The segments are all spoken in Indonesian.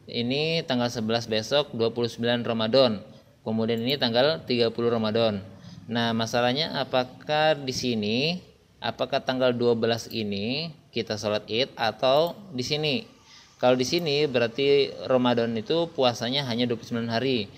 ini tanggal 11 besok 29 Ramadan. Kemudian ini tanggal 30 Ramadan. Nah, masalahnya apakah di sini tanggal 12 ini kita sholat Id atau di sini? Kalau di sini berarti Ramadan itu puasanya hanya 29 hari.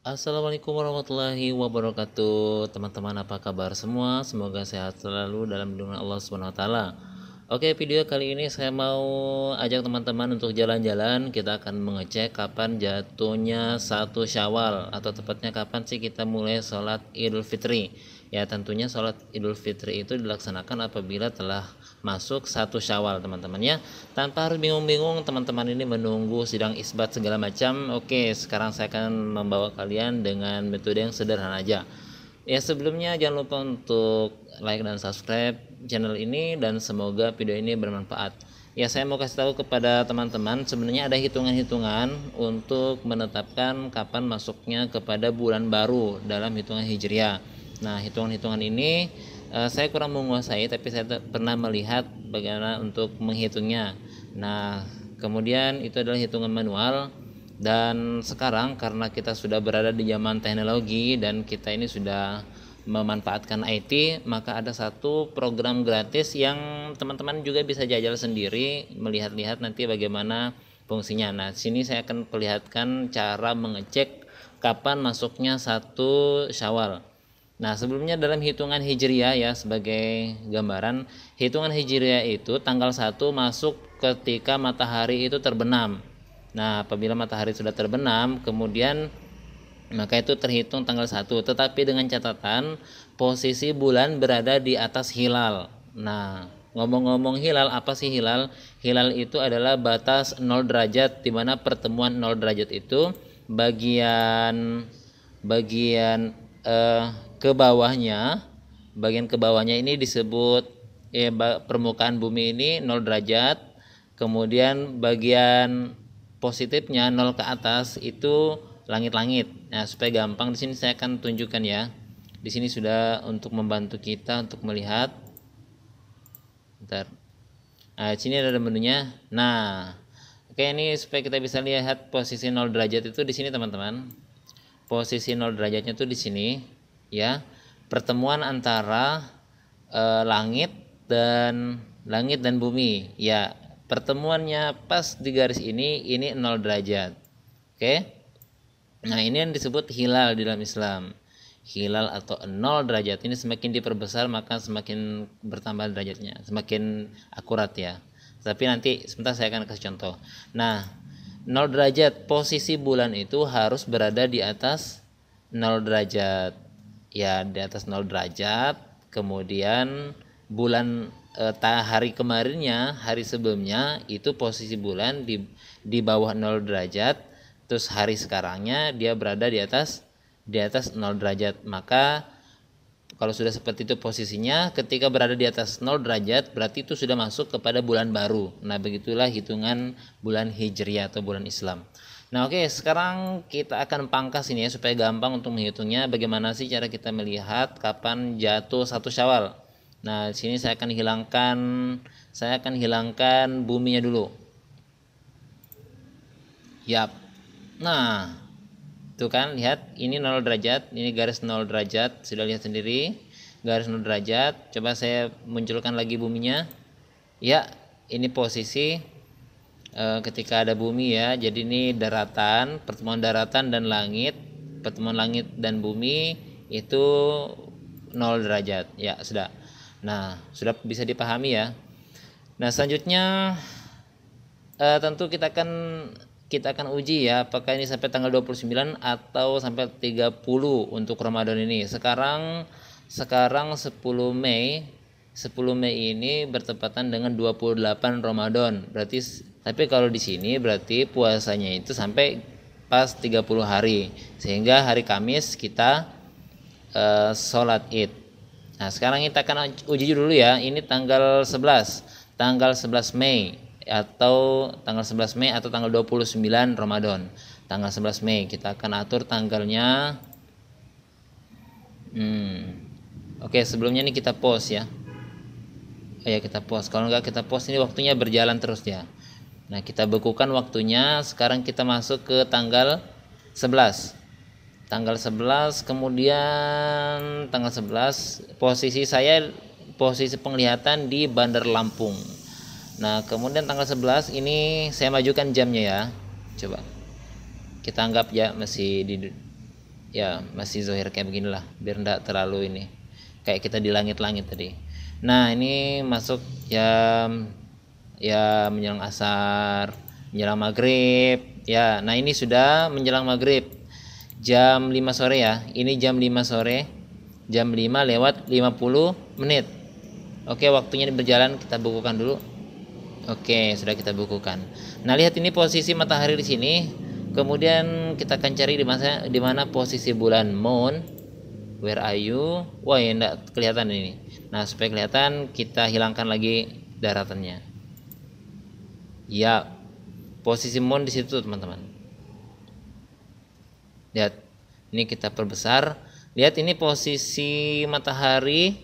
Assalamualaikum warahmatullahi wabarakatuh. Teman-teman, apa kabar semua? Semoga sehat selalu dalam lindungan Allah Subhanahu wa taala. Oke, video kali ini saya mau ajak teman-teman untuk jalan-jalan. Kita akan mengecek kapan jatuhnya 1 Syawal, atau tepatnya kapan sih kita mulai sholat Idul Fitri. Ya, tentunya sholat Idul Fitri itu dilaksanakan apabila telah masuk 1 Syawal, teman-teman ya. Tanpa harus bingung-bingung teman-teman ini menunggu sidang isbat segala macam. Oke, sekarang saya akan membawa kalian dengan metode yang sederhana aja. Ya, sebelumnya jangan lupa untuk like dan subscribe channel ini, dan semoga video ini bermanfaat. Ya, saya mau kasih tahu kepada teman-teman, sebenarnya ada hitungan-hitungan untuk menetapkan kapan masuknya kepada bulan baru dalam hitungan Hijriah. Nah, hitungan-hitungan ini saya kurang menguasai, tapi saya pernah melihat bagaimana untuk menghitungnya. Nah, kemudian itu adalah hitungan manual. Dan sekarang karena kita sudah berada di zaman teknologi dan kita ini sudah memanfaatkan IT, maka ada satu program gratis yang teman-teman juga bisa jajal sendiri, melihat-lihat nanti bagaimana fungsinya. Nah, sini saya akan perlihatkan cara mengecek kapan masuknya 1 Syawal. Nah, sebelumnya dalam hitungan Hijriah ya, sebagai gambaran, hitungan Hijriah itu tanggal 1 masuk ketika matahari itu terbenam. Nah, apabila matahari sudah terbenam, kemudian maka itu terhitung tanggal 1, tetapi dengan catatan posisi bulan berada di atas hilal. Nah, ngomong-ngomong hilal, apa sih hilal? Hilal itu adalah batas 0 derajat, di mana pertemuan 0 derajat itu bagian ke bawahnya, bagian ke bawahnya ini disebut permukaan bumi ini 0 derajat, kemudian bagian positifnya 0 ke atas itu langit-langit. Nah, supaya gampang di sini saya akan tunjukkan ya. Di sini sudah untuk membantu kita untuk melihat. Bentar. Nah, di sini ada menunya. Nah, oke, ini supaya kita bisa lihat posisi 0 derajat itu di sini, teman-teman. Posisi 0 derajatnya itu di sini ya. Pertemuan antara langit dan bumi ya. Pertemuannya pas di garis ini 0 derajat. Oke. Nah, ini yang disebut hilal di dalam Islam. Hilal atau 0 derajat ini semakin diperbesar maka semakin bertambah derajatnya, semakin akurat ya. Tapi nanti sebentar saya akan kasih contoh. Nah, 0 derajat, posisi bulan itu harus berada di atas 0 derajat. Ya, di atas 0 derajat. Kemudian bulan hari kemarinnya, hari sebelumnya itu posisi bulan di bawah 0 derajat. Terus hari sekarangnya dia berada di atas 0 derajat. Maka kalau sudah seperti itu posisinya, ketika berada di atas 0 derajat berarti itu sudah masuk kepada bulan baru. Nah, begitulah hitungan bulan Hijriah atau bulan Islam. Nah, oke, sekarang kita akan pangkas ini ya supaya gampang untuk menghitungnya. Bagaimana sih cara kita melihat kapan jatuh 1 Syawal? Nah, di sini saya akan hilangkan buminya dulu. Yap. Nah, tuh kan, lihat ini 0 derajat, ini garis 0 derajat, sudah lihat sendiri garis 0 derajat. Coba saya munculkan lagi buminya. Ya, ini posisi ketika ada bumi ya. Jadi ini daratan, pertemuan daratan dan langit, pertemuan langit dan bumi itu 0 derajat. Ya, sudah. Nah, sudah bisa dipahami ya. Nah, selanjutnya tentu kita akan uji ya apakah ini sampai tanggal 29 atau sampai 30 untuk Ramadan ini. Sekarang 10 Mei ini bertepatan dengan 28 Ramadan. Berarti, tapi kalau di sini berarti puasanya itu sampai pas 30 hari. Sehingga hari Kamis kita sholat Id. Nah, sekarang kita akan uji dulu ya. Ini tanggal 11 Mei atau tanggal 29 Ramadan. Tanggal 11 Mei kita akan atur tanggalnya. Oke, sebelumnya nih kita pause ya. Ya kita pause. Kalau nggak kita pause ini waktunya berjalan terus ya. Nah, kita bekukan waktunya. Sekarang kita masuk ke tanggal 11. Tanggal 11, kemudian tanggal 11 posisi penglihatan di Bandar Lampung. Nah, kemudian tanggal 11 ini saya majukan jamnya ya. Coba. Kita anggap ya masih zohir kayak beginilah, biar enggak terlalu ini. Kayak kita di langit-langit tadi. Nah, ini masuk jam ya menjelang asar, menjelang maghrib ya. Nah, ini sudah menjelang maghrib jam 5 sore ya. Ini jam 5 sore, jam 5 lewat 50 menit. Oke, waktunya berjalan, kita bukukan dulu. Oke, sudah kita bukukan. Nah, lihat ini posisi matahari di sini. Kemudian kita akan cari di mana posisi bulan moon. Where are you? Wah, ya enggak kelihatan ini. Nah, supaya kelihatan kita hilangkan lagi daratannya. Ya, posisi moon di situ teman-teman. Lihat, ini kita perbesar. Lihat ini posisi matahari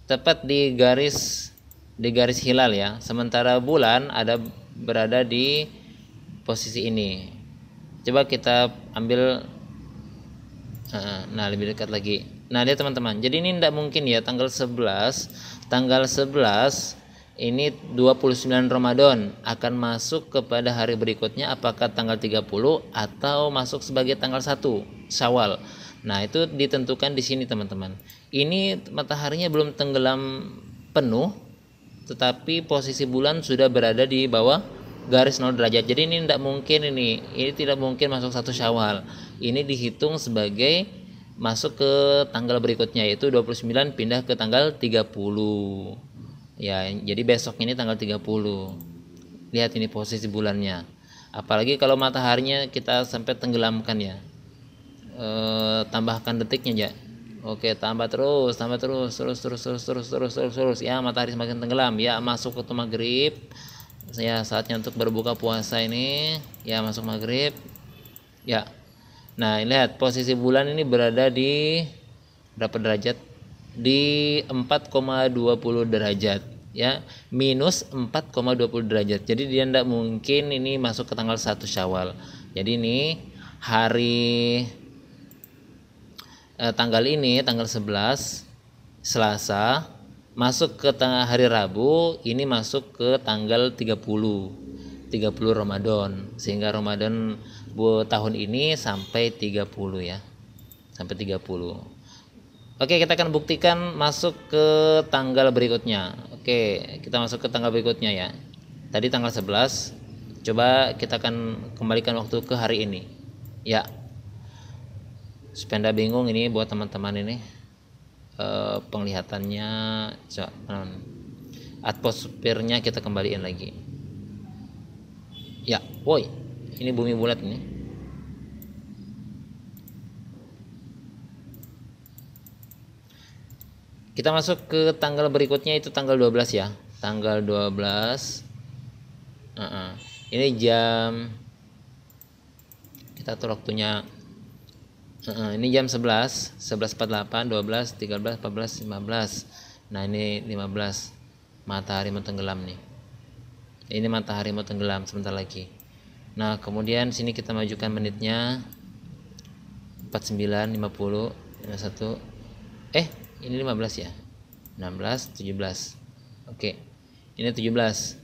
tepat di garis hilal ya. Sementara bulan berada di posisi ini. Coba kita ambil, nah lebih dekat lagi. Nah, lihat teman-teman. Jadi ini tidak mungkin ya tanggal 11 ini 29 Ramadan akan masuk kepada hari berikutnya, apakah tanggal 30 atau masuk sebagai tanggal 1 Syawal. Nah, itu ditentukan di sini teman-teman. Ini mataharinya belum tenggelam penuh, tetapi posisi bulan sudah berada di bawah garis 0 derajat. Jadi ini tidak mungkin, ini tidak mungkin masuk 1 Syawal. Ini dihitung sebagai masuk ke tanggal berikutnya, yaitu 29 pindah ke tanggal 30. Ya, jadi besok ini tanggal 30. Lihat ini posisi bulannya. Apalagi kalau mataharinya kita sampai tenggelamkan ya. Tambahkan detiknya ya. Oke, tambah terus ya, matahari semakin tenggelam ya, masuk waktu maghrib ya, saatnya untuk berbuka puasa ini ya, masuk maghrib ya. Nah, lihat posisi bulan ini berada di berapa derajat? Di 4,20 derajat ya, minus 4,20 derajat. Jadi dia tidak mungkin ini masuk ke tanggal 1 Syawal. Jadi ini hari tanggal ini tanggal 11 Selasa masuk ke hari Rabu, ini masuk ke tanggal 30 Ramadan, sehingga Ramadan tahun ini sampai 30 ya, sampai 30. Oke, kita akan buktikan masuk ke tanggal berikutnya. Oke, kita masuk ke tanggal berikutnya ya. Tadi tanggal 11, coba kita akan kembalikan waktu ke hari ini ya, supaya anda bingung ini buat teman-teman ini. Penglihatannya, atmosfernya kita kembaliin lagi ya. Woi, ini bumi bulat ini. Kita masuk ke tanggal berikutnya, itu tanggal 12 ya, tanggal 12. Ini jam, kita atur waktunya. Ini jam 11, 11.48, 12, 13, 14, 15. Nah, ini 15. Matahari mau tenggelam nih. Ini matahari mau tenggelam sebentar lagi. Nah, kemudian sini kita majukan menitnya 49, 50, 51. Ini 15 ya. 16, 17. Oke. Ini 17.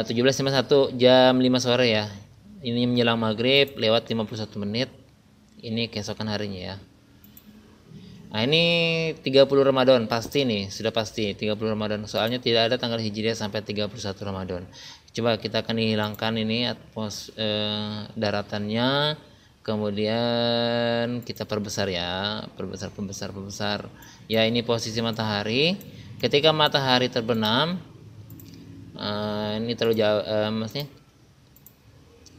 17.51 jam 5 sore ya. Ini menjelang maghrib lewat 51 menit. Ini keesokan harinya ya. Nah, ini 30 Ramadan pasti nih, sudah pasti 30 Ramadan. Soalnya tidak ada tanggal Hijriah sampai 31 Ramadan. Coba kita akan hilangkan ini daratannya. Kemudian kita perbesar ya, perbesar. Ya, ini posisi matahari. Ketika matahari terbenam, ini terlalu jauh, maksudnya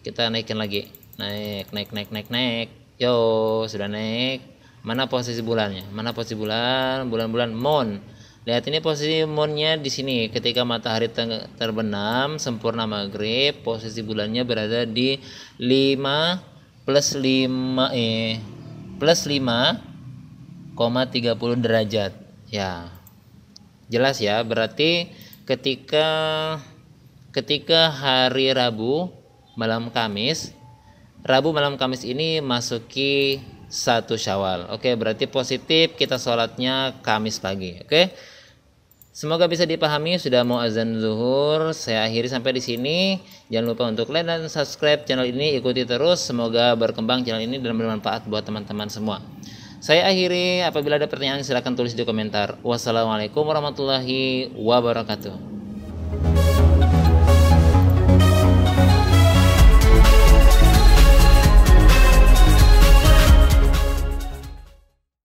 kita naikin lagi, naik. Yo, sudah naik. Mana posisi bulannya? Mana posisi bulan? Bulan moon. Lihat ini posisi moonnya di sini. Ketika matahari terbenam sempurna maghrib, posisi bulannya berada di 5 plus 5 derajat. Ya, jelas ya. Berarti ketika hari Rabu malam Kamis ini masuki 1 Syawal. Oke, berarti positif kita sholatnya Kamis pagi. Oke. Semoga bisa dipahami. Sudah mau azan zuhur. Saya akhiri sampai di sini. Jangan lupa untuk like dan subscribe channel ini. Ikuti terus. Semoga berkembang channel ini dan bermanfaat buat teman-teman semua. Saya akhiri. Apabila ada pertanyaan silahkan tulis di komentar. Wassalamualaikum warahmatullahi wabarakatuh.